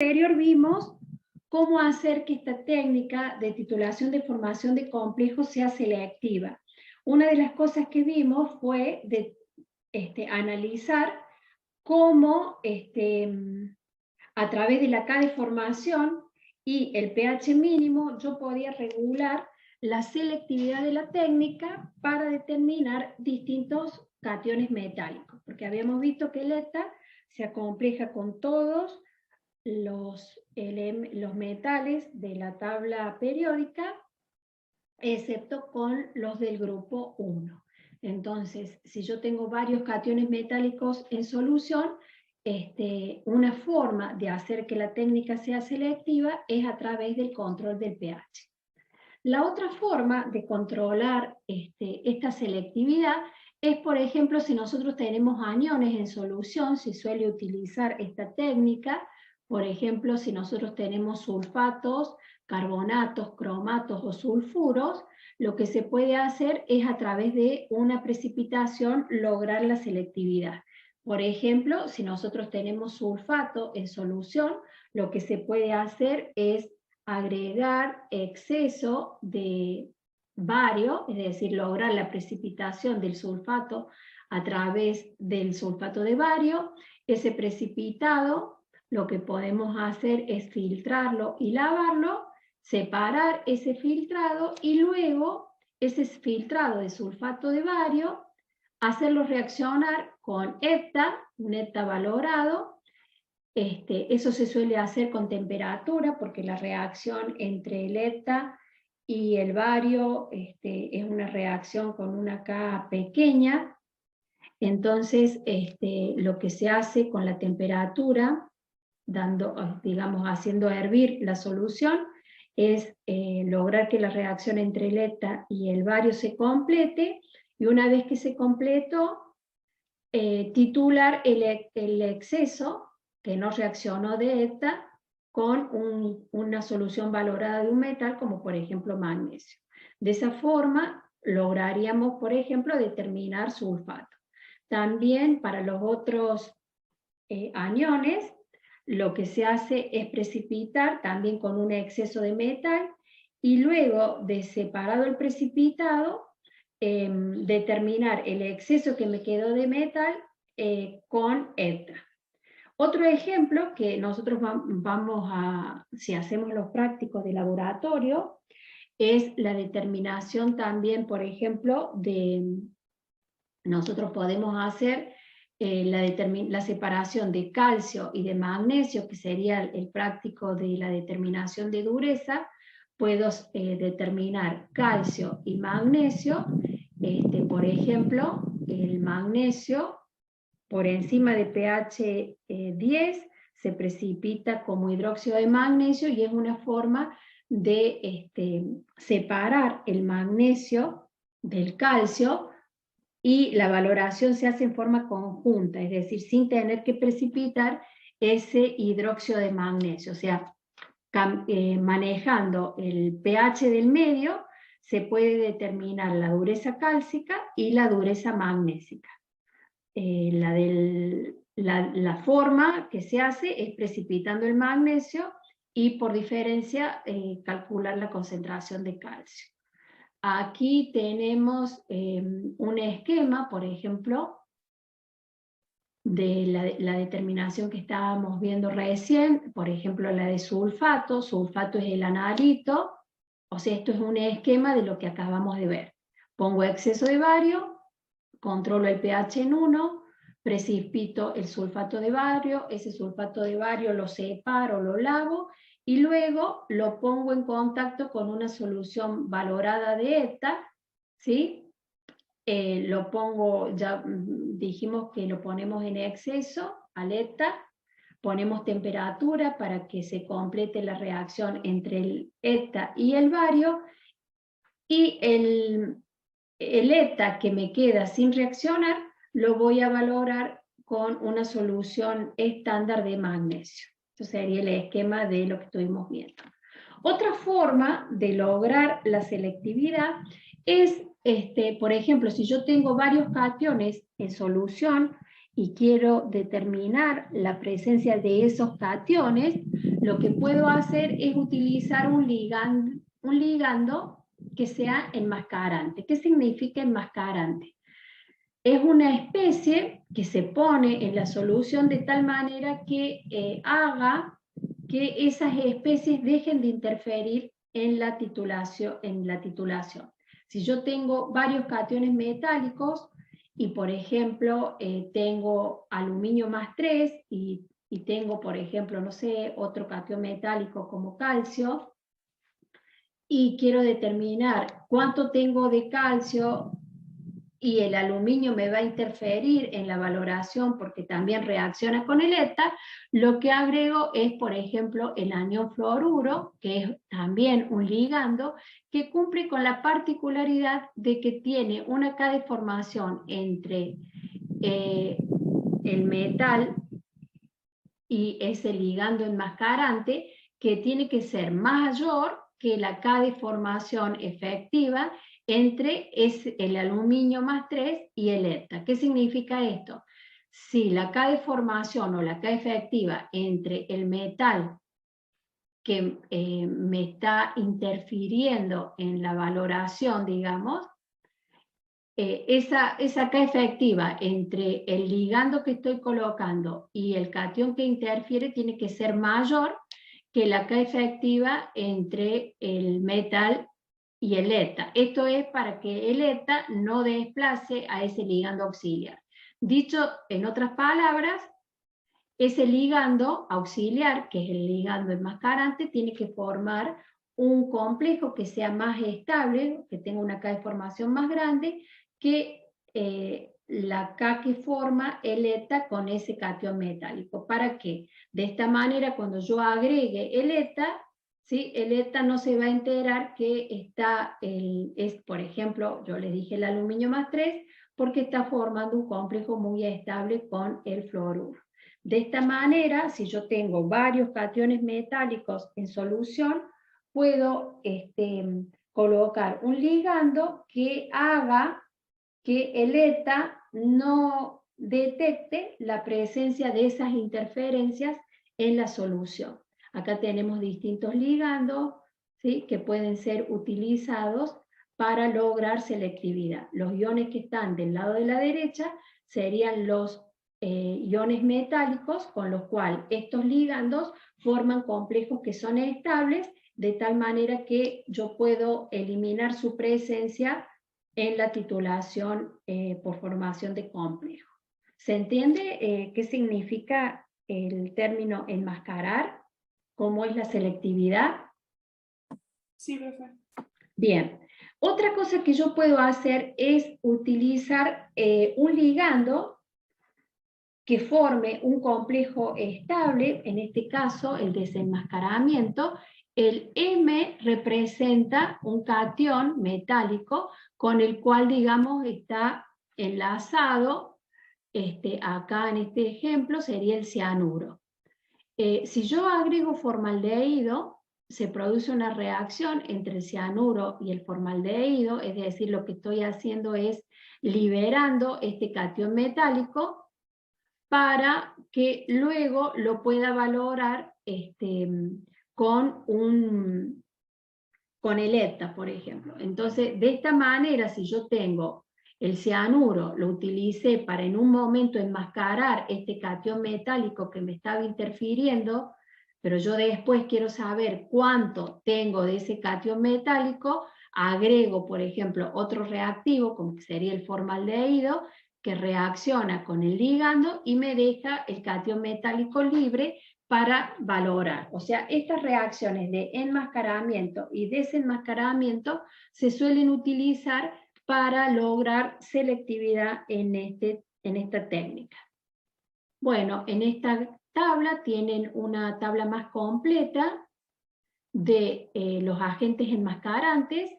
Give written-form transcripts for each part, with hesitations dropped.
anterior vimos cómo hacer que esta técnica de titulación de formación de complejos sea selectiva. Una de las cosas que vimos fue analizar cómo a través de la K de formación y el pH mínimo yo podía regular la selectividad de la técnica para determinar distintos cationes metálicos, porque habíamos visto que el ETA se acompleja con todos los metales de la tabla periódica, excepto con los del grupo 1. Entonces, si yo tengo varios cationes metálicos en solución, una forma de hacer que la técnica sea selectiva es a través del control del pH. La otra forma de controlar esta selectividad es, por ejemplo, si nosotros tenemos aniones en solución, se suele utilizar esta técnica. Por ejemplo, si nosotros tenemos sulfatos, carbonatos, cromatos o sulfuros, lo que se puede hacer es a través de una precipitación lograr la selectividad. Por ejemplo, si nosotros tenemos sulfato en solución, lo que se puede hacer es agregar exceso de bario, es decir, lograr la precipitación del sulfato a través del sulfato de bario. Ese precipitado, lo que podemos hacer es filtrarlo y lavarlo, separar ese filtrado y luego ese filtrado de sulfato de bario, hacerlo reaccionar con ETA, un ETA valorado. Eso se suele hacer con temperatura, porque la reacción entre el ETA y el bario es una reacción con una K pequeña. Entonces, lo que se hace con la temperatura, haciendo hervir la solución, es lograr que la reacción entre el ETA y el bario se complete, y una vez que se completó, titular el exceso que no reaccionó de ETA con una solución valorada de un metal, como por ejemplo magnesio. De esa forma lograríamos, por ejemplo, determinar sulfato. También para los otros aniones, lo que se hace es precipitar también con un exceso de metal, y luego de separado el precipitado, determinar el exceso que me quedó de metal con ETA. Otro ejemplo que nosotros vamos a, si hacemos los prácticos de laboratorio, es la determinación también, por ejemplo, nosotros podemos hacer la separación de calcio y de magnesio, que sería el práctico de la determinación de dureza. Puedo determinar calcio y magnesio. Por ejemplo, el magnesio por encima de pH 10 se precipita como hidróxido de magnesio, y es una forma de separar el magnesio del calcio, y la valoración se hace en forma conjunta, es decir, sin tener que precipitar ese hidróxido de magnesio. O sea, manejando el pH del medio se puede determinar la dureza cálcica y la dureza magnésica. La forma que se hace es precipitando el magnesio y por diferencia calcular la concentración de calcio. Aquí tenemos un esquema, por ejemplo, de la determinación que estábamos viendo recién, por ejemplo la de sulfato. Sulfato es el analito, o sea, esto es un esquema de lo que acabamos de ver. Pongo exceso de bario, controlo el pH en 1, precipito el sulfato de bario, ese sulfato de bario lo separo, lo lavo, y luego lo pongo en contacto con una solución valorada de ETA, ¿sí? Lo pongo, ya dijimos que lo ponemos en exceso al ETA, ponemos temperatura para que se complete la reacción entre el ETA y el bario, y el ETA que me queda sin reaccionar lo voy a valorar con una solución estándar de magnesio. Esto sería el esquema de lo que estuvimos viendo. Otra forma de lograr la selectividad es, por ejemplo, si yo tengo varios cationes en solución y quiero determinar la presencia de esos cationes, lo que puedo hacer es utilizar un ligando que sea enmascarante. ¿Qué significa enmascarante? Es una especie que se pone en la solución de tal manera que haga que esas especies dejen de interferir en la titulación. Si yo tengo varios cationes metálicos y, por ejemplo, tengo aluminio más 3 y tengo, por ejemplo, no sé, otro catión metálico como calcio, y quiero determinar cuánto tengo de calcio, y el aluminio me va a interferir en la valoración porque también reacciona con el ETA, lo que agrego es, por ejemplo, el anión fluoruro, que es también un ligando, que cumple con la particularidad de que tiene una K-deformación entre el metal y ese ligando enmascarante, que tiene que ser mayor que la K-deformación efectiva entre el aluminio más 3 y el ETA. ¿Qué significa esto? Si la K-deformación o la K efectiva entre el metal que me está interfiriendo en la valoración, digamos, esa K efectiva entre el ligando que estoy colocando y el catión que interfiere tiene que ser mayor que la K efectiva entre el metal y el ETA. Esto es para que el ETA no desplace a ese ligando auxiliar. Dicho en otras palabras, ese ligando auxiliar, que es el ligando enmascarante, tiene que formar un complejo que sea más estable, que tenga una K de formación más grande, que la K que forma el ETA con ese catión metálico. ¿Para qué? De esta manera, cuando yo agregue el ETA, ¿sí? El ETA no se va a enterar que está, por ejemplo, yo le dije el aluminio más 3, porque está formando un complejo muy estable con el fluoruro. De esta manera, si yo tengo varios cationes metálicos en solución, puedo colocar un ligando que haga que el ETA no detecte la presencia de esas interferencias en la solución. Acá tenemos distintos ligandos, ¿sí?, que pueden ser utilizados para lograr selectividad. Los iones que están del lado de la derecha serían los iones metálicos, con los cuales estos ligandos forman complejos que son estables, de tal manera que yo puedo eliminar su presencia en la titulación por formación de complejo. ¿Se entiende qué significa el término enmascarar? ¿Cómo es la selectividad? Sí, profe. Bien. Otra cosa que yo puedo hacer es utilizar un ligando que forme un complejo estable, en este caso el desenmascaramiento. El M representa un catión metálico con el cual, digamos, está enlazado, acá en este ejemplo sería el cianuro. Si yo agrego formaldehído, se produce una reacción entre el cianuro y el formaldehído, es decir, lo que estoy haciendo es liberando este catión metálico para que luego lo pueda valorar con el ETA, por ejemplo. Entonces, de esta manera, si yo tengo el cianuro, lo utilicé para en un momento enmascarar este catión metálico que me estaba interfiriendo, pero yo después quiero saber cuánto tengo de ese catión metálico, agrego, por ejemplo, otro reactivo, como que sería el formaldehído, que reacciona con el ligando y me deja el catión metálico libre para valorar. O sea, estas reacciones de enmascaramiento y desenmascaramiento se suelen utilizar para lograr selectividad en esta técnica. Bueno, en esta tabla tienen una tabla más completa de los agentes enmascarantes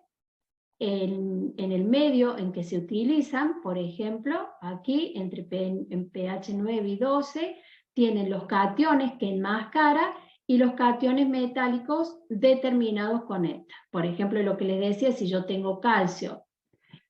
en el medio en que se utilizan. Por ejemplo, aquí entre en pH 9 y 12 tienen los cationes que enmascara y los cationes metálicos determinados con ETA. Por ejemplo, lo que les decía, si yo tengo calcio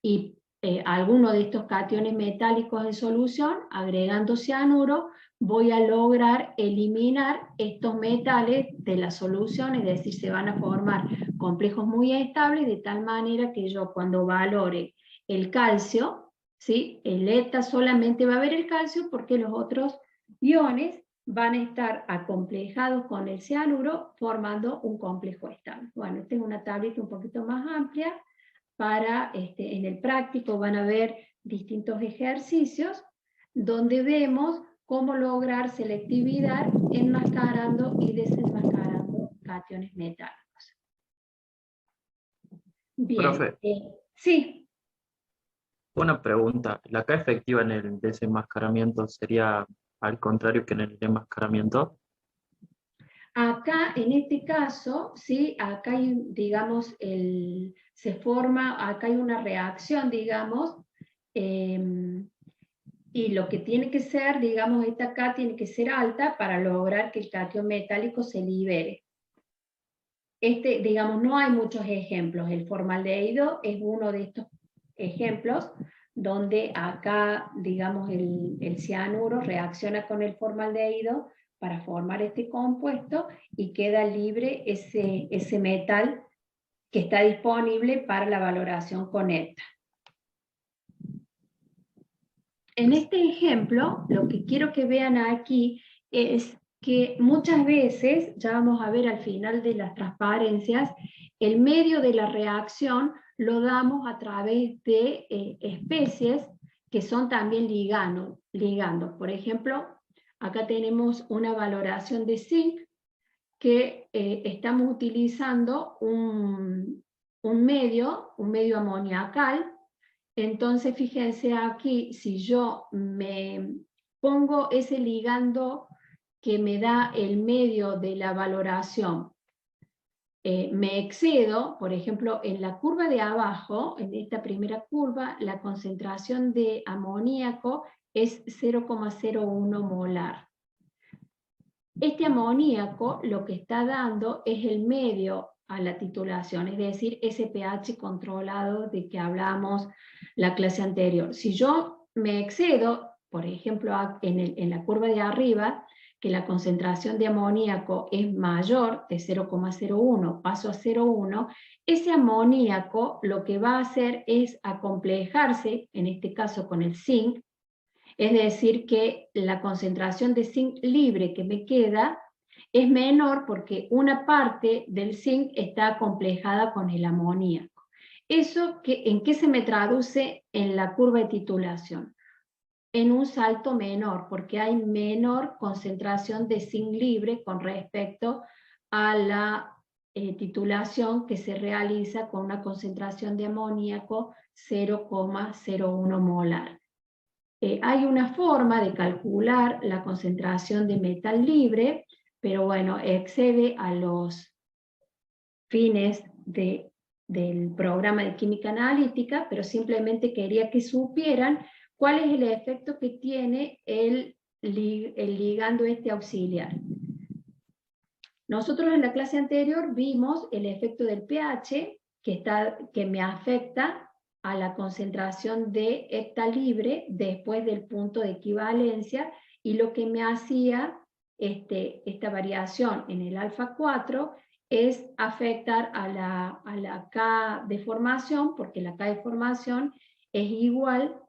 y alguno de estos cationes metálicos en solución, agregando cianuro, voy a lograr eliminar estos metales de la solución, es decir, se van a formar complejos muy estables, de tal manera que yo cuando valore el calcio, ¿sí? El ETA solamente va a ver el calcio porque los otros iones van a estar acomplejados con el cianuro formando un complejo estable. Bueno, esta es una tablita un poquito más amplia para, en el práctico van a ver distintos ejercicios donde vemos cómo lograr selectividad enmascarando y desenmascarando cationes metálicos. Bien, Profe, sí. una pregunta. ¿La K efectiva en el desenmascaramiento sería al contrario que en el enmascaramiento? Acá, en este caso, ¿sí? Acá hay, digamos, se forma, acá hay una reacción, digamos, y lo que tiene que ser, digamos, esta K tiene que ser alta para lograr que el catión metálico se libere. Digamos, no hay muchos ejemplos. El formaldehído es uno de estos ejemplos donde acá, digamos, el cianuro reacciona con el formaldehído para formar este compuesto y queda libre ese metal que está disponible para la valoración con ETA. En este ejemplo, lo que quiero que vean aquí es que muchas veces, ya vamos a ver al final de las transparencias, el medio de la reacción lo damos a través de especies que son también ligandos. Por ejemplo, acá tenemos una valoración de zinc que estamos utilizando un medio amoniacal. Entonces, fíjense aquí, si yo me pongo ese ligando que me da el medio de la valoración, me excedo, por ejemplo, en la curva de abajo, en esta primera curva, la concentración de amoníaco es 0,01 molar. Este amoníaco lo que está dando es el medio a la titulación, es decir, ese pH controlado de que hablamos la clase anterior. Si yo me excedo, por ejemplo, en la curva de arriba, que la concentración de amoníaco es mayor de 0,01, paso a 0,1, ese amoníaco lo que va a hacer es acomplejarse, en este caso con el zinc, es decir, que la concentración de zinc libre que me queda es menor porque una parte del zinc está acomplejada con el amoníaco. ¿Eso en qué se me traduce en la curva de titulación? En un salto menor, porque hay menor concentración de zinc libre con respecto a la titulación que se realiza con una concentración de amoníaco 0,01 molar. Hay una forma de calcular la concentración de metal libre, pero bueno, excede a los fines del programa de química analítica, pero simplemente quería que supieran cuál es el efecto que tiene el ligando auxiliar. Nosotros en la clase anterior vimos el efecto del pH que me afecta a la concentración de ETA libre después del punto de equivalencia, y lo que me hacía esta variación en el alfa 4 es afectar a la K de formación, porque la K de formación es igual,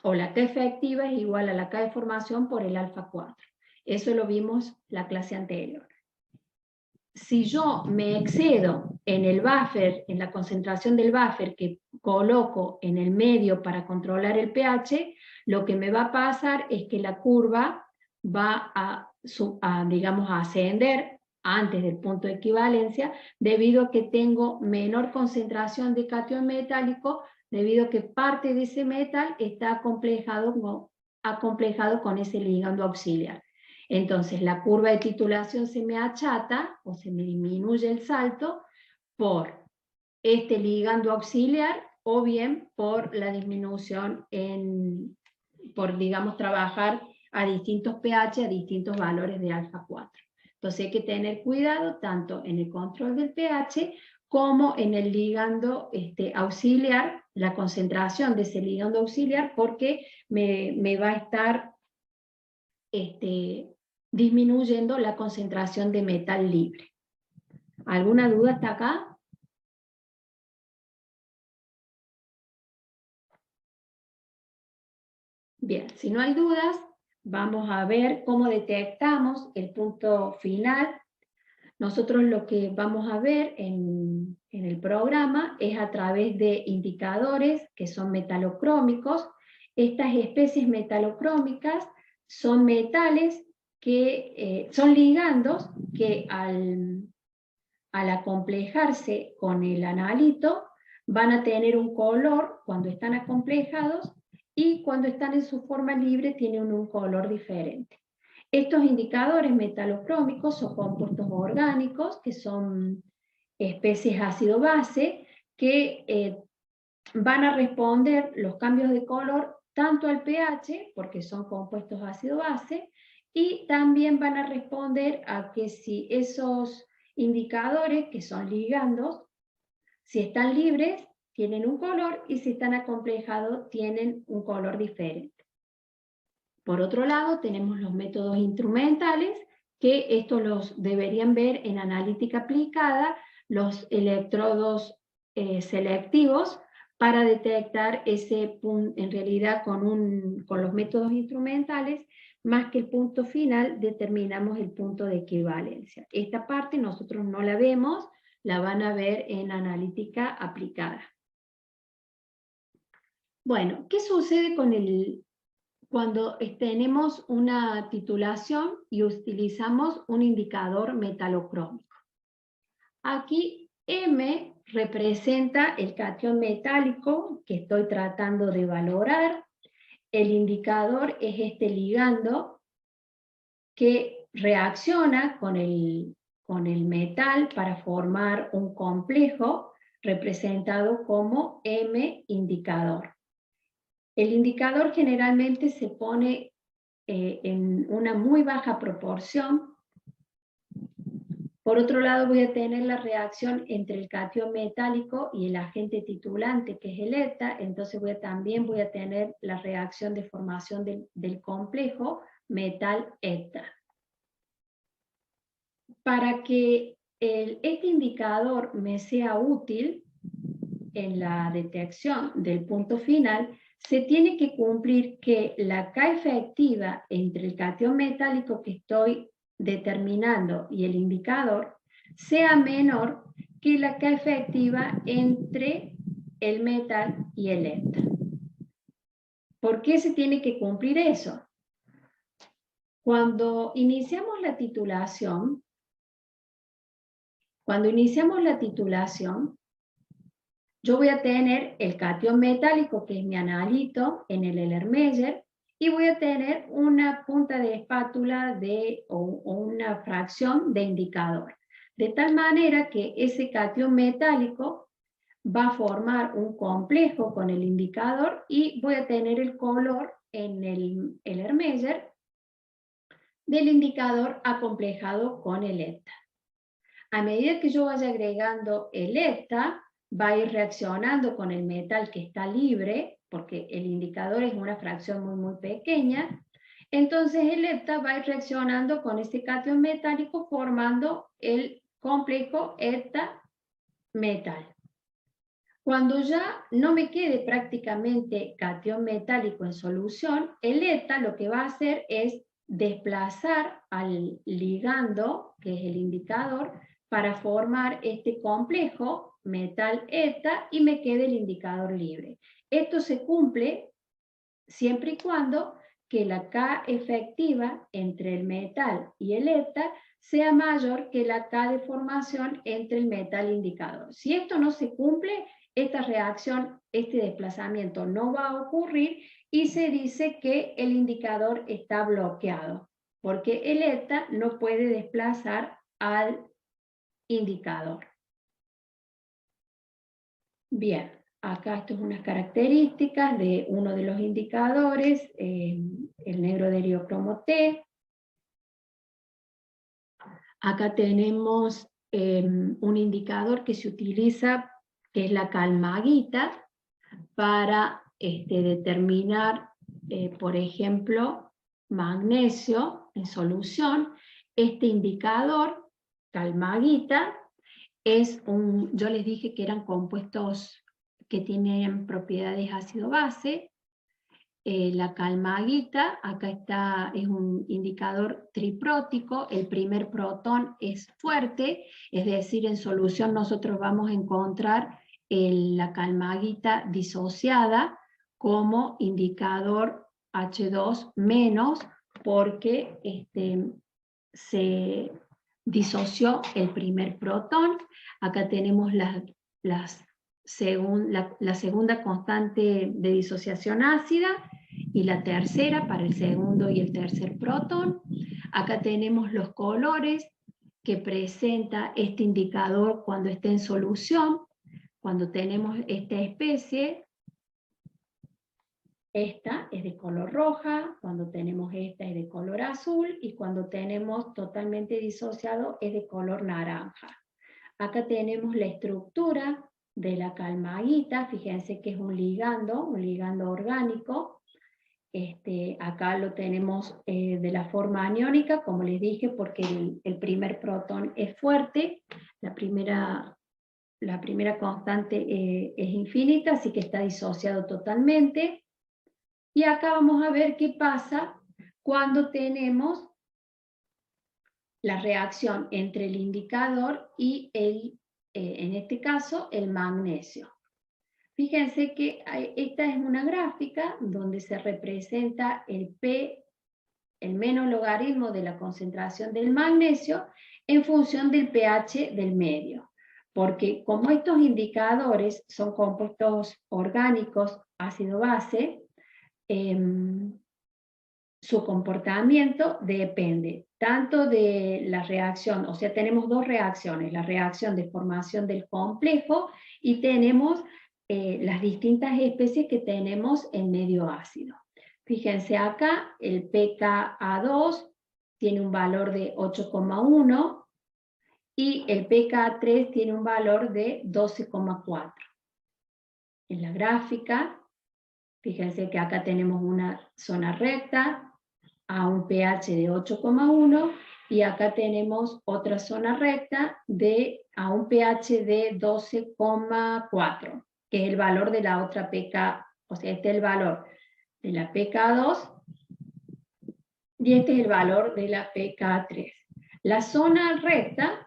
o la K efectiva es igual a la K de formación por el alfa 4. Eso lo vimos la clase anterior. Si yo me excedo en el buffer, en la concentración del buffer que coloco en el medio para controlar el pH, lo que me va a pasar es que la curva va digamos, a ascender antes del punto de equivalencia, debido a que tengo menor concentración de catión metálico, debido a que parte de ese metal está acomplejado con ese ligando auxiliar. Entonces la curva de titulación se me achata o se me disminuye el salto por este ligando auxiliar o bien por la disminución por, digamos, trabajar a distintos pH, a distintos valores de alfa 4. Entonces hay que tener cuidado tanto en el control del pH como en el ligando auxiliar la concentración de ese ligando auxiliar porque me va a estar disminuyendo la concentración de metal libre. ¿Alguna duda hasta acá? Bien, si no hay dudas, vamos a ver cómo detectamos el punto final. Nosotros lo que vamos a ver en el programa es a través de indicadores que son metalocrómicos. Estas especies metalocrómicas son metales que son ligandos que al acomplejarse con el analito van a tener un color cuando están acomplejados y cuando están en su forma libre tienen un color diferente. Estos indicadores metalocrómicos son compuestos orgánicos, que son especies ácido-base, que van a responder los cambios de color tanto al pH, porque son compuestos ácido-base, y también van a responder a que si esos indicadores, que son ligandos, si están libres, tienen un color, y si están acomplejados, tienen un color diferente. Por otro lado, tenemos los métodos instrumentales, que estos los deberían ver en analítica aplicada, los electrodos selectivos, para detectar ese punto, en realidad con los métodos instrumentales, más que el punto final, determinamos el punto de equivalencia. Esta parte nosotros no la vemos, la van a ver en analítica aplicada. Bueno, ¿qué sucede cuando tenemos una titulación y utilizamos un indicador metalocrómico? Aquí M representa el catión metálico que estoy tratando de valorar. El indicador es este ligando que reacciona con el metal para formar un complejo representado como M indicador. El indicador generalmente se pone en una muy baja proporción. Por otro lado, voy a tener la reacción entre el catión metálico y el agente titulante, que es el eta, entonces también voy a tener la reacción de formación del complejo metal-eta. Para que este indicador me sea útil en la detección del punto final, se tiene que cumplir que la K efectiva entre el catión metálico que estoy determinando y el indicador sea menor que la K efectiva entre el metal y el eta. ¿Por qué se tiene que cumplir eso? Cuando iniciamos la titulación, yo voy a tener el catión metálico, que es mi analito, en el Erlenmeyer, y voy a tener una punta de espátula o una fracción de indicador. De tal manera que ese catión metálico va a formar un complejo con el indicador y voy a tener el color en el Erlenmeyer del indicador acomplejado con el eta. A medida que yo vaya agregando el eta, va a ir reaccionando con el metal que está libre, porque el indicador es una fracción muy, muy pequeña. Entonces el eta va a ir reaccionando con este catión metálico formando el complejo eta-metal. Cuando ya no me quede prácticamente catión metálico en solución, el eta lo que va a hacer es desplazar al ligando, que es el indicador, para formar este complejo metal-eta y me quede el indicador libre. Esto se cumple siempre y cuando que la K efectiva entre el metal y el eta sea mayor que la K de formación entre el metal indicador. Si esto no se cumple, esta reacción, este desplazamiento no va a ocurrir y se dice que el indicador está bloqueado, porque el eta no puede desplazar al indicador. Bien, acá esto es unas características de uno de los indicadores, el negro de heliocromo T. Acá tenemos un indicador que se utiliza, que es la calmaguita, para determinar, por ejemplo, magnesio en solución. Este indicador, calmaguita, yo les dije que eran compuestos que tienen propiedades ácido-base. La calmaguita, acá es un indicador triprótico, el primer protón es fuerte, es decir, en solución nosotros vamos a encontrar la calmaguita disociada como indicador H2 menos, porque se disoció el primer protón. Acá tenemos la segunda constante de disociación ácida y la tercera para el segundo y el tercer protón. Acá tenemos los colores que presenta este indicador cuando está en solución. Cuando tenemos esta especie, esta es de color roja, cuando tenemos esta es de color azul, y cuando tenemos totalmente disociado es de color naranja. Acá tenemos la estructura de la calmaguita, fíjense que es un ligando orgánico. Acá lo tenemos de la forma aniónica, como les dije, porque el primer protón es fuerte, la primera constante es infinita, así que está disociado totalmente. Y acá vamos a ver qué pasa cuando tenemos la reacción entre el indicador y en este caso, el magnesio. Fíjense que esta es una gráfica donde se representa el menos logaritmo de la concentración del magnesio en función del pH del medio. Porque como estos indicadores son compuestos orgánicos ácido-base, su comportamiento depende tanto de la reacción, o sea, tenemos dos reacciones, la reacción de formación del complejo y tenemos las distintas especies que tenemos en medio ácido. Fíjense acá, el pKa2 tiene un valor de 8,1 y el pKa3 tiene un valor de 12,4. En la gráfica, fíjense que acá tenemos una zona recta a un pH de 8,1 y acá tenemos otra zona recta a un pH de 12,4, que es el valor de la otra pK, o sea, este es el valor de la pK2 y este es el valor de la pK3. La zona recta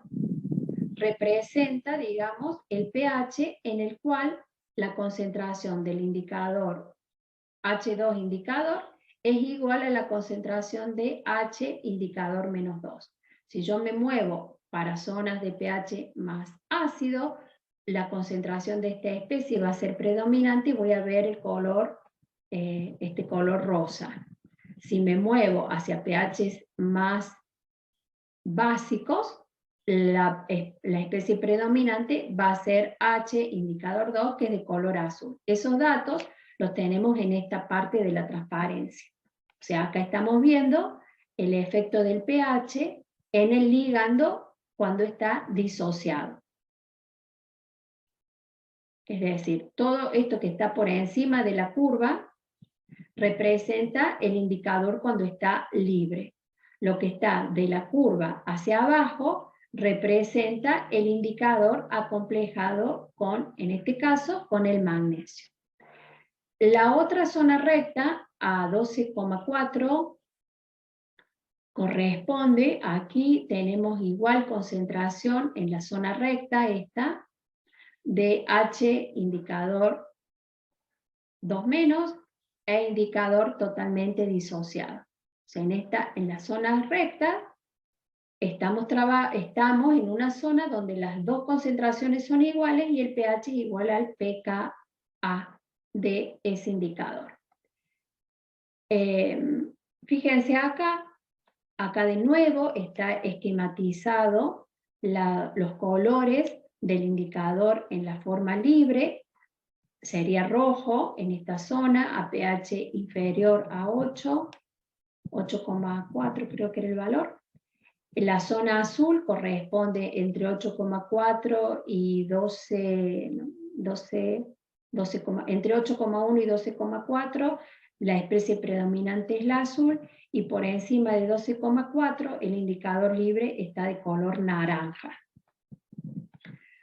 representa, digamos, el pH en el cual la concentración del indicador H2 indicador es igual a la concentración de H indicador menos 2. Si yo me muevo para zonas de pH más ácido, la concentración de esta especie va a ser predominante y voy a ver el color, este color rosa. Si me muevo hacia pHs más básicos, la especie predominante va a ser H indicador 2, que es de color azul. Esos datos los tenemos en esta parte de la transparencia. O sea, acá estamos viendo el efecto del pH en el ligando cuando está disociado. Es decir, todo esto que está por encima de la curva representa el indicador cuando está libre. Lo que está de la curva hacia abajo representa el indicador acomplejado con, en este caso, con el magnesio. La otra zona recta, a 12,4, corresponde, aquí tenemos igual concentración en la zona recta, esta, de H indicador 2 menos, e indicador totalmente disociado. O sea, en la zona recta estamos en una zona donde las dos concentraciones son iguales y el pH es igual al pKa de ese indicador. Fíjense acá de nuevo está esquematizado los colores del indicador en la forma libre. Sería rojo en esta zona a pH inferior a 8, 8,4 creo que era el valor. La zona azul corresponde entre 8,4 y 12, entre 8,1 y 12,4, la especie predominante es la azul, y por encima de 12,4 el indicador libre está de color naranja.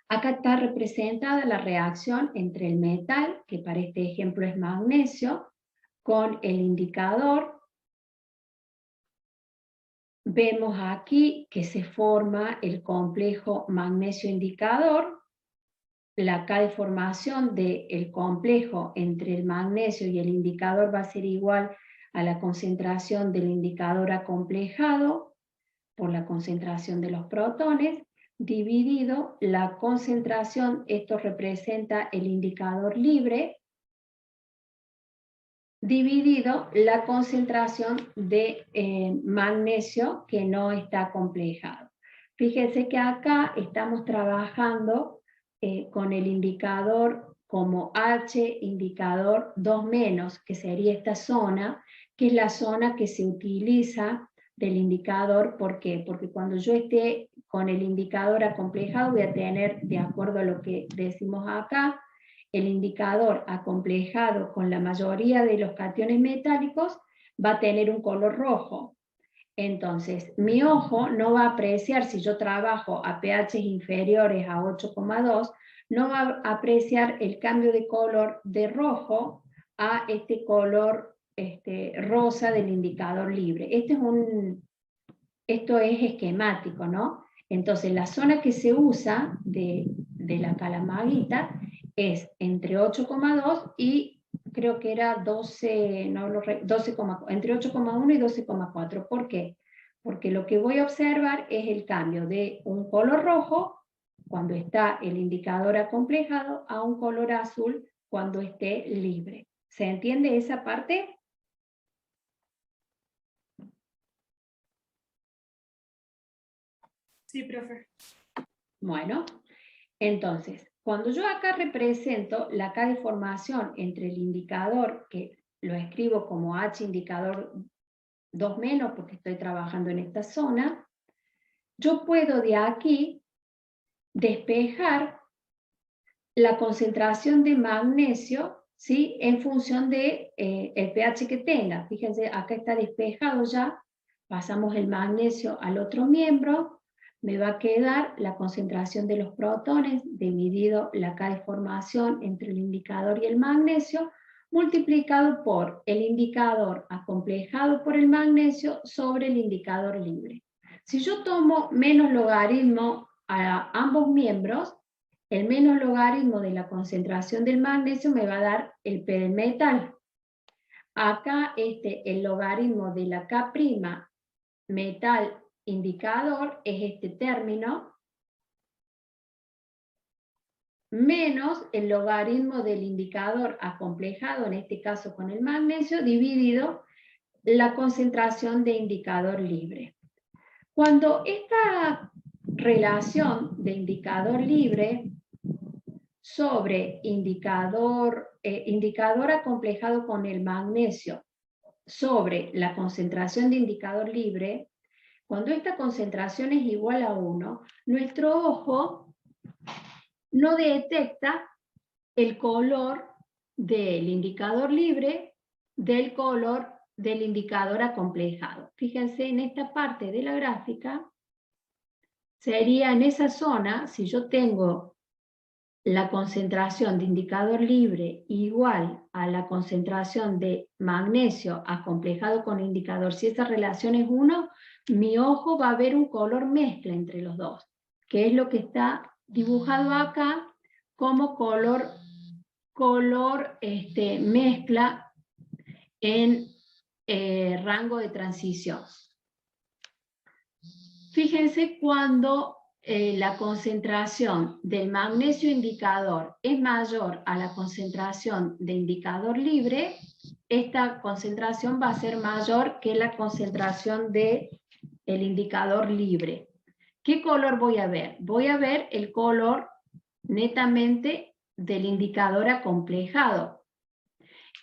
Acá está representada la reacción entre el metal, que para este ejemplo es magnesio, con el indicador. Vemos aquí que se forma el complejo magnesio-indicador. La K de formación del complejo entre el magnesio y el indicador va a ser igual a la concentración del indicador acomplejado por la concentración de los protones, dividido la concentración, esto representa el indicador libre, dividido la concentración de magnesio que no está acomplejado. Fíjense que acá estamos trabajando con el indicador como H, indicador 2-, que sería esta zona, que es la zona que se utiliza del indicador. ¿Por qué? Porque cuando yo esté con el indicador acomplejado voy a tener, de acuerdo a lo que decimos acá, el indicador acomplejado con la mayoría de los cationes metálicos va a tener un color rojo. Entonces, mi ojo no va a apreciar, si yo trabajo a pH inferiores a 8,2, no va a apreciar el cambio de color de rojo a este color rosa del indicador libre. Esto es esquemático, ¿no? Entonces, la zona que se usa de la calamaguita es entre 8,2 y creo que era 12, entre 8,1 y 12,4. ¿Por qué? Porque lo que voy a observar es el cambio de un color rojo cuando está el indicador acomplejado a un color azul cuando esté libre. ¿Se entiende esa parte? Sí, profe. Bueno, entonces, cuando yo acá represento la K de formación entre el indicador, que lo escribo como H indicador 2- porque estoy trabajando en esta zona, yo puedo de aquí despejar la concentración de magnesio, ¿sí?, en función de el pH que tenga. Fíjense, acá está despejado ya, pasamos el magnesio al otro miembro, me va a quedar la concentración de los protones dividido la K de formación entre el indicador y el magnesio, multiplicado por el indicador acomplejado por el magnesio sobre el indicador libre. Si yo tomo menos logaritmo a ambos miembros, el menos logaritmo de la concentración del magnesio me va a dar el P del metal. Acá el logaritmo de la K' metal indicador es este término, menos el logaritmo del indicador acomplejado, en este caso con el magnesio, dividido la concentración de indicador libre. Cuando esta relación de indicador libre sobre indicador acomplejado con el magnesio sobre la concentración de indicador libre, cuando esta concentración es igual a 1, nuestro ojo no detecta el color del indicador libre del color del indicador acomplejado. Fíjense en esta parte de la gráfica, sería en esa zona, si yo tengo la concentración de indicador libre igual a la concentración de magnesio acomplejado con indicador, si esa relación es 1, mi ojo va a ver un color mezcla entre los dos, que es lo que está dibujado acá como color mezcla en rango de transición. Fíjense cuando la concentración del magnesio indicador es mayor a la concentración de indicador libre, esta concentración va a ser mayor que la concentración del indicador libre. ¿Qué color voy a ver? Voy a ver el color netamente del indicador acomplejado.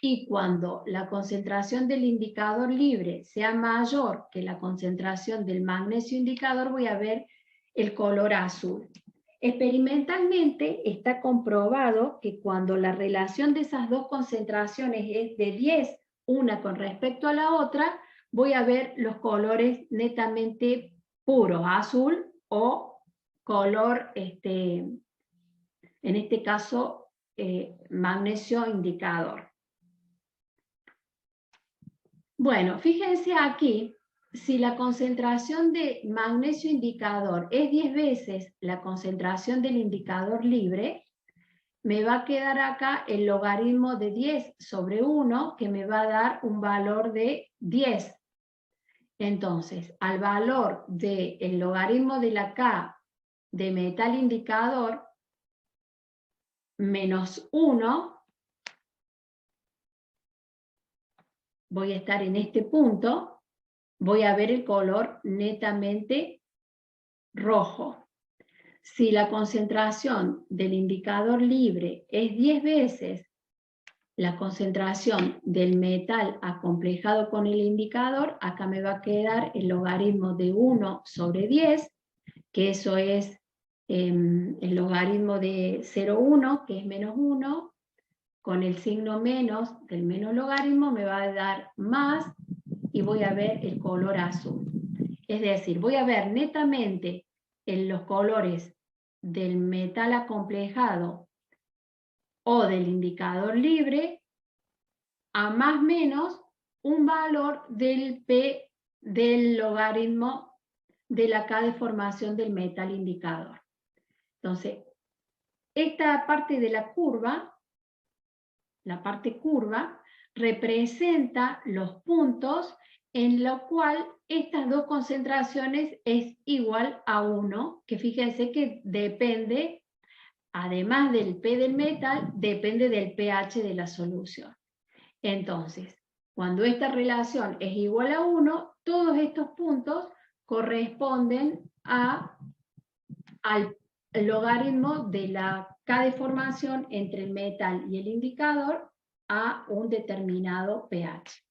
Y cuando la concentración del indicador libre sea mayor que la concentración del magnesio indicador, voy a ver el color azul. Experimentalmente está comprobado que cuando la relación de esas dos concentraciones es de 10, una con respecto a la otra, voy a ver los colores netamente puros, azul o color, en este caso, magnesio indicador. Bueno, fíjense aquí, si la concentración de magnesio indicador es 10 veces la concentración del indicador libre, me va a quedar acá el logaritmo de 10 sobre 1, que me va a dar un valor de 10. Entonces, al valor del logaritmo de la K de metal indicador, menos 1, voy a estar en este punto, voy a ver el color netamente rojo. Si la concentración del indicador libre es 10 veces la concentración del metal acomplejado con el indicador, acá me va a quedar el logaritmo de 1 sobre 10, que eso es el logaritmo de 0,1, que es menos 1, con el signo menos del menos logaritmo me va a dar más, y voy a ver el color azul. Es decir, voy a ver netamente en los colores del metal acomplejado o del indicador libre, a más menos un valor del P del logaritmo de la K de formación del metal indicador. Entonces, esta parte de la curva, la parte curva, representa los puntos en los cuales estas dos concentraciones es igual a 1, que fíjense que depende, además del P del metal, depende del pH de la solución. Entonces, cuando esta relación es igual a 1, todos estos puntos corresponden al logaritmo de la K de formación entre el metal y el indicador a un determinado pH.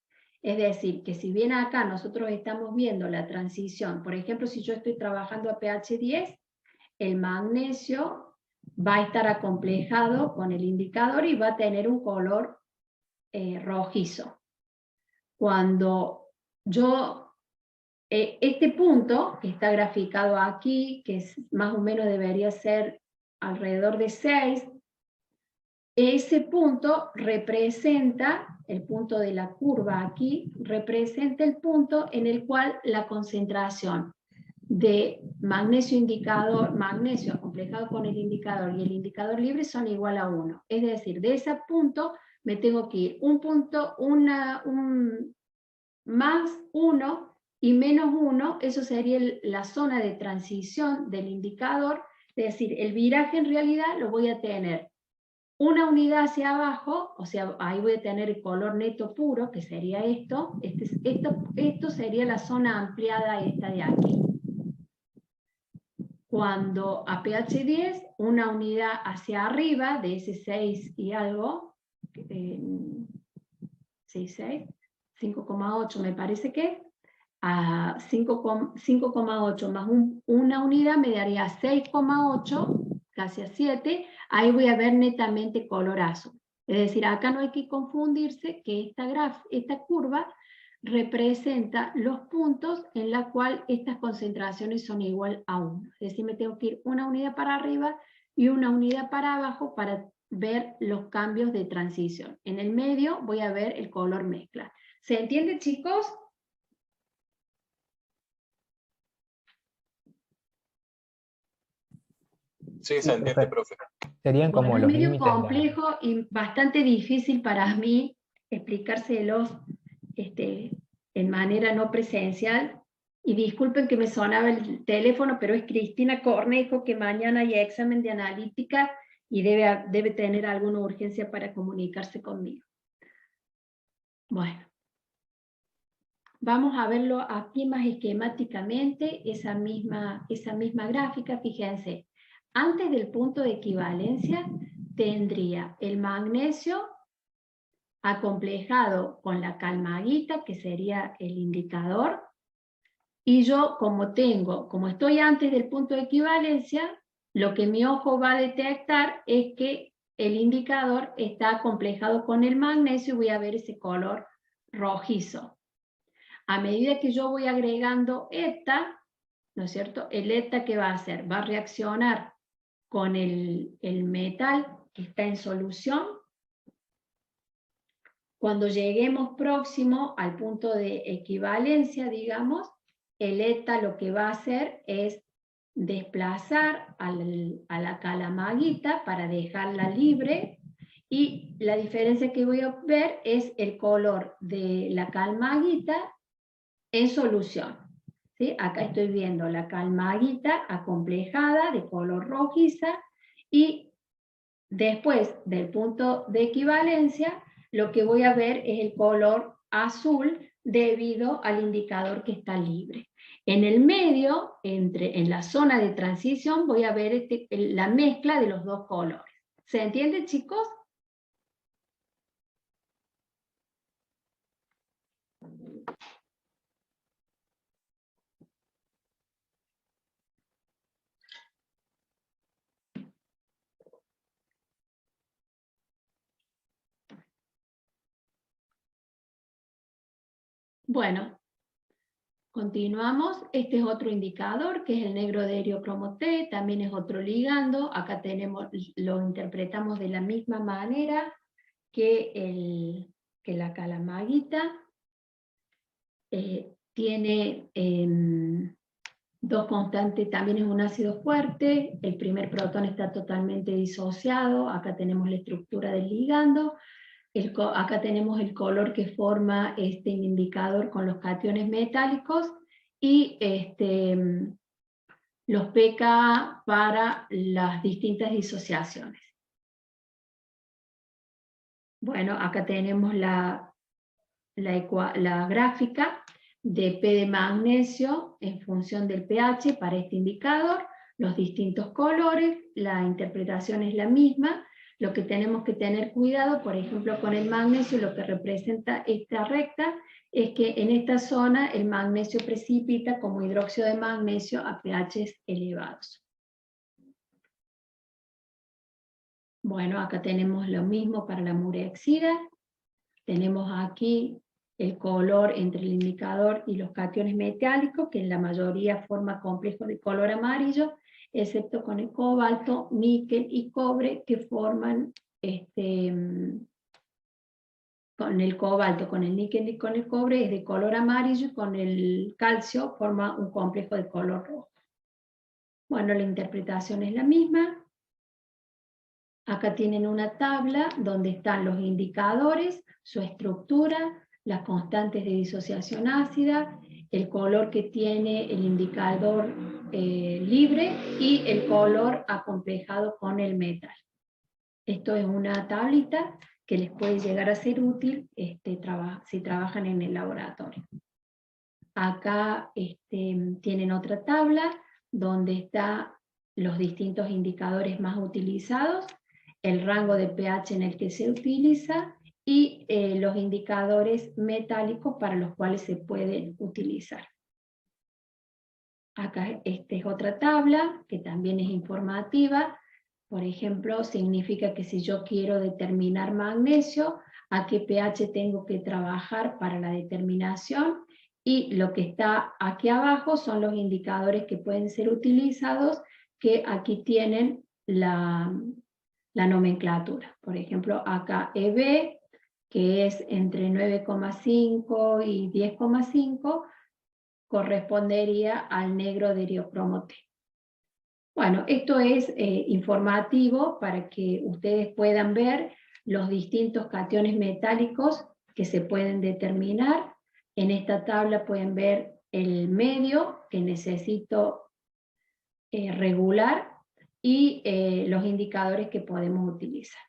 Es decir, que si bien acá nosotros estamos viendo la transición, por ejemplo, si yo estoy trabajando a pH 10, el magnesio va a estar acomplejado con el indicador y va a tener un color rojizo. Cuando yo, este punto que está graficado aquí, que es, más o menos debería ser alrededor de 6, ese punto representa, el punto de la curva aquí, representa el punto en el cual la concentración de magnesio indicador, magnesio acomplejado con el indicador y el indicador libre son igual a 1. Es decir, de ese punto me tengo que ir un punto, más 1 y menos 1, eso sería la zona de transición del indicador, es decir, el viraje en realidad lo voy a tener una unidad hacia abajo, o sea, ahí voy a tener el color neto puro, que sería esto, esto sería la zona ampliada esta de aquí. Cuando a pH 10, una unidad hacia arriba, de ese 6 y algo, 5,8 me parece que, a 5,8 más una unidad me daría 6,8, casi a 7, ahí voy a ver netamente colorazo. Es decir, acá no hay que confundirse que esta curva representa los puntos en la cual estas concentraciones son igual a 1. Es decir, me tengo que ir una unidad para arriba y una unidad para abajo para ver los cambios de transición. En el medio voy a ver el color mezcla. ¿Se entiende, chicos? Sí, se entiende, profe. Serían como Bueno, es los medio límites. complejo y bastante difícil para mí explicárselos en manera no presencial. Y disculpen que me sonaba el teléfono, pero es Cristina Cornejo, que mañana hay examen de analítica y debe tener alguna urgencia para comunicarse conmigo. Bueno, vamos a verlo aquí más esquemáticamente, esa misma gráfica. Fíjense, antes del punto de equivalencia tendría el magnesio acomplejado con la calmaguita, que sería el indicador, y yo como estoy antes del punto de equivalencia, lo que mi ojo va a detectar es que el indicador está acomplejado con el magnesio y voy a ver ese color rojizo. A medida que yo voy agregando ETA, ¿no es cierto? El ETA, ¿qué va a hacer? Va a reaccionar con el metal que está en solución. Cuando lleguemos próximo al punto de equivalencia, digamos, el ETA lo que va a hacer es desplazar a la calamaguita para dejarla libre, y la diferencia que voy a ver es el color de la calmaguita en solución. ¿Sí? Acá estoy viendo la calmaguita acomplejada de color rojiza, y después del punto de equivalencia lo que voy a ver es el color azul debido al indicador que está libre. En el medio, en la zona de transición, voy a ver la mezcla de los dos colores. ¿Se entiende, chicos? Bueno, continuamos. Este es otro indicador, que es el negro de eriocromo T, también es otro ligando. Acá lo interpretamos de la misma manera que la calamaguita. Tiene dos constantes, también es un ácido fuerte, el primer protón está totalmente disociado, acá tenemos la estructura del ligando, acá tenemos el color que forma este indicador con los cationes metálicos, y los pKa para las distintas disociaciones. Bueno, acá tenemos la gráfica de P de magnesio en función del pH para este indicador, los distintos colores, la interpretación es la misma. Lo que tenemos que tener cuidado, por ejemplo, con el magnesio, lo que representa esta recta, es que en esta zona el magnesio precipita como hidróxido de magnesio a pHs elevados. Bueno, acá tenemos lo mismo para la murexida. Tenemos aquí el color entre el indicador y los cationes metálicos, que en la mayoría forma complejo de color amarillo, excepto con el cobalto, níquel y cobre, que forman con el cobalto, con el níquel y con el cobre es de color amarillo, y con el calcio forma un complejo de color rojo. Bueno, la interpretación es la misma. Acá tienen una tabla donde están los indicadores, su estructura, las constantes de disociación ácida, el color que tiene el indicador libre y el color acomplejado con el metal. Esto es una tablita que les puede llegar a ser útil si trabajan en el laboratorio. Acá tienen otra tabla donde están los distintos indicadores más utilizados, el rango de pH en el que se utiliza y los indicadores metálicos para los cuales se pueden utilizar. Acá esta es otra tabla que también es informativa. Por ejemplo, significa que si yo quiero determinar magnesio, a qué pH tengo que trabajar para la determinación, y lo que está aquí abajo son los indicadores que pueden ser utilizados, que aquí tienen la nomenclatura. Por ejemplo, acá EB, que es entre 9,5 y 10,5, correspondería al negro de eriocromo T. Bueno, esto es informativo para que ustedes puedan ver los distintos cationes metálicos que se pueden determinar. En esta tabla pueden ver el medio que necesito regular y los indicadores que podemos utilizar.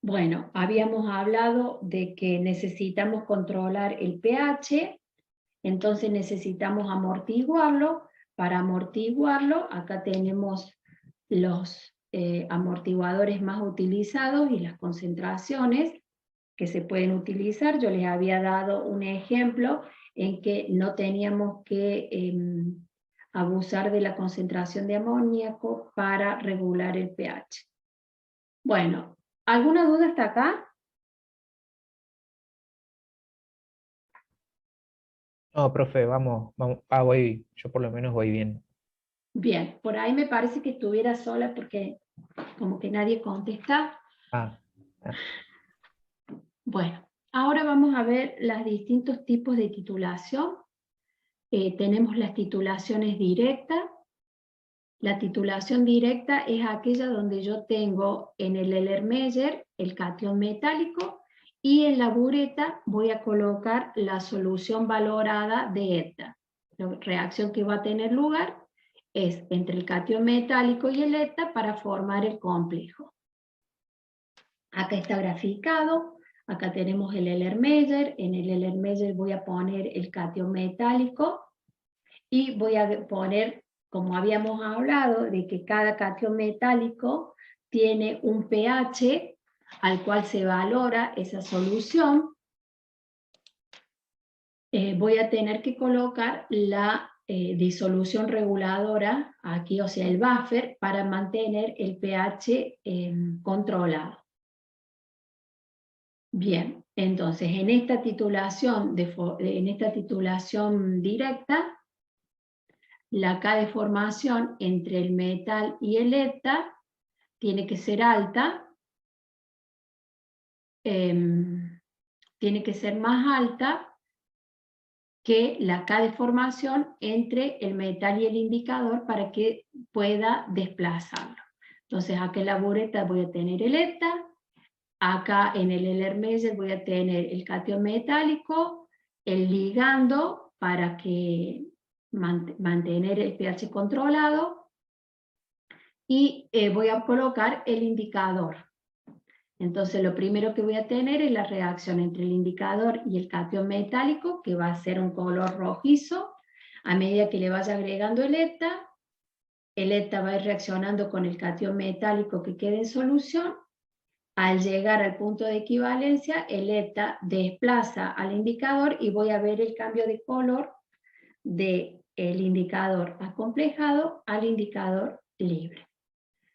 Bueno, habíamos hablado de que necesitamos controlar el pH, entonces necesitamos amortiguarlo. Para amortiguarlo, acá tenemos los amortiguadores más utilizados y las concentraciones que se pueden utilizar. Yo les había dado un ejemplo en que no teníamos que abusar de la concentración de amoníaco para regular el pH. Bueno, ¿alguna duda hasta acá? No, profe, vamos, yo por lo menos voy bien. Bien, por ahí me parece que estuviera sola porque como que nadie contesta. Ah, Bueno, ahora vamos a ver los distintos tipos de titulación. Tenemos las titulaciones directas. La titulación directa es aquella donde yo tengo en el Erlenmeyer el catión metálico y en la bureta voy a colocar la solución valorada de ETA. La reacción que va a tener lugar es entre el catión metálico y el ETA para formar el complejo. Acá está graficado, acá tenemos el Erlenmeyer, en el Erlenmeyer voy a poner el catión metálico y voy a poner, como habíamos hablado, de que cada catión metálico tiene un pH al cual se valora esa solución. Voy a tener que colocar la disolución reguladora aquí, o sea el buffer, para mantener el pH controlado. Bien, entonces en esta titulación directa, la K de formación entre el metal y el ETA tiene que ser alta, tiene que ser más alta que la K de formación entre el metal y el indicador para que pueda desplazarlo. Entonces acá en la bureta voy a tener el ETA, acá en el Erlenmeyer voy a tener el catión metálico, el ligando para que mantener el pH controlado, y voy a colocar el indicador. Entonces lo primero que voy a tener es la reacción entre el indicador y el catión metálico, que va a ser un color rojizo. A medida que le vaya agregando el ETA va a ir reaccionando con el catión metálico que quede en solución. Al llegar al punto de equivalencia, el ETA desplaza al indicador y voy a ver el cambio de color del indicador acomplejado al indicador libre.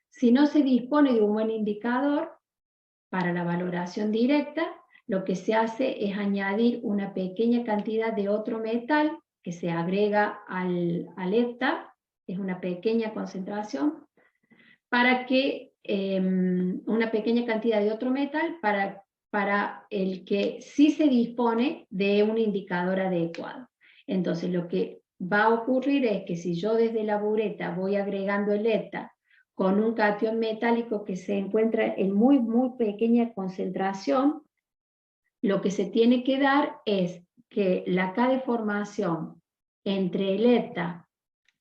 Si no se dispone de un buen indicador para la valoración directa, lo que se hace es añadir una pequeña cantidad de otro metal que se agrega al ETA, es una pequeña concentración, para que una pequeña cantidad de otro metal para el que sí se dispone de un indicador adecuado. Entonces lo que va a ocurrir es que si yo desde la bureta voy agregando el ETA con un catión metálico que se encuentra en muy pequeña concentración, lo que se tiene que dar es que la K de formación entre el ETA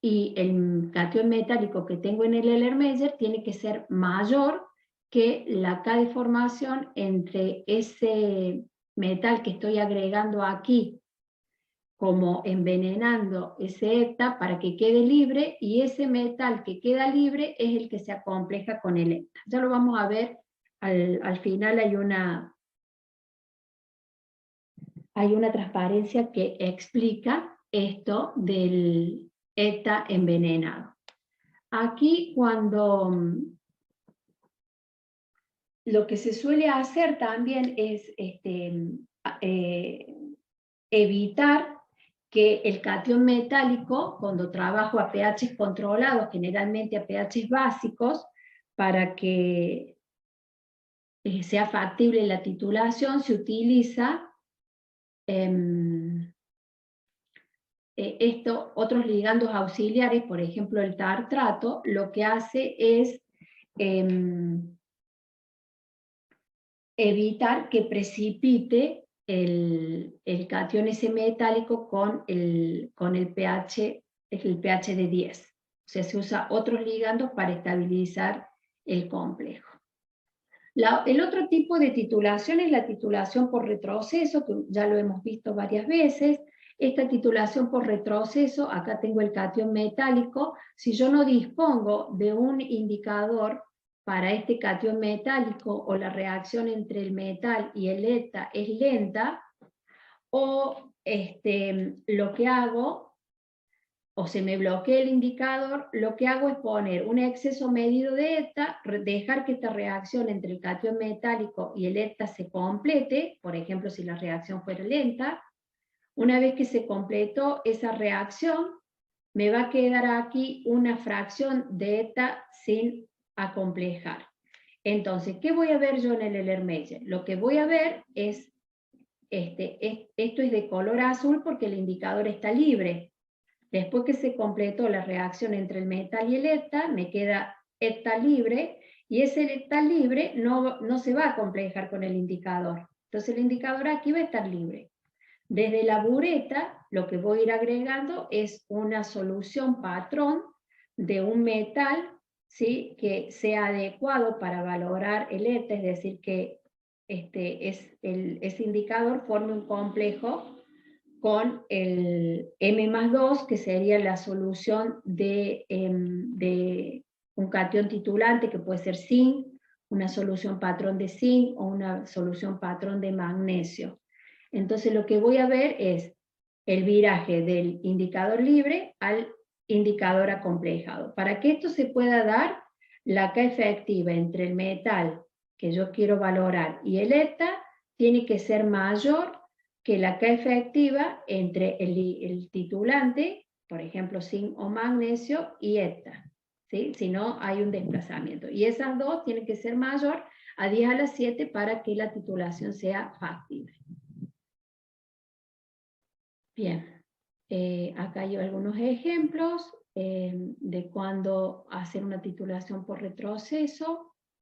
y el catión metálico que tengo en el Erlenmeyer tiene que ser mayor que la K de formación entre ese metal que estoy agregando aquí, como envenenando ese ETA para que quede libre, y ese metal que queda libre es el que se acompleja con el ETA. Ya lo vamos a ver, al final hay una transparencia que explica esto del ETA envenenado. Aquí lo que se suele hacer también es evitar que el catión metálico, cuando trabajo a pH controlados, generalmente a pH básicos, para que sea factible la titulación, se utiliza otros ligandos auxiliares, por ejemplo el tartrato, lo que hace es evitar que precipite el catión ese metálico con el pH de 10. O sea, se usa otros ligandos para estabilizar el complejo. El otro tipo de titulación es la titulación por retroceso, que ya lo hemos visto varias veces. Esta titulación por retroceso, acá tengo el catión metálico. Si yo no dispongo de un indicador para este catión metálico, o la reacción entre el metal y el ETA es lenta, o lo que hago o se me bloquea el indicador, lo que hago es poner un exceso medido de ETA, dejar que esta reacción entre el catión metálico y el ETA se complete, por ejemplo, si la reacción fuera lenta. Una vez que se completó esa reacción, me va a quedar aquí una fracción de ETA sin acomplejar. Entonces, ¿qué voy a ver yo en el Erlenmeyer? Lo que voy a ver es, esto es de color azul porque el indicador está libre. Después que se completó la reacción entre el metal y el ETA, me queda ETA libre, y ese ETA libre no se va a acomplejar con el indicador. Entonces el indicador aquí va a estar libre. Desde la bureta, lo que voy a ir agregando es una solución patrón de un metal, ¿sí?, que sea adecuado para valorar el ETA, es decir, que ese indicador forme un complejo con el M+2, que sería la solución de un catión titulante, que puede ser zinc, una solución patrón de zinc o una solución patrón de magnesio. Entonces lo que voy a ver es el viraje del indicador libre al indicador acomplejado. Para que esto se pueda dar, la K efectiva entre el metal que yo quiero valorar y el ETA tiene que ser mayor que la K efectiva entre el titulante, por ejemplo zinc o magnesio, y ETA, ¿sí? Si no hay un desplazamiento. Y esas dos tienen que ser mayor a 10 a la 7 para que la titulación sea factible. Bien, acá hay algunos ejemplos de cuándo hacer una titulación por retroceso.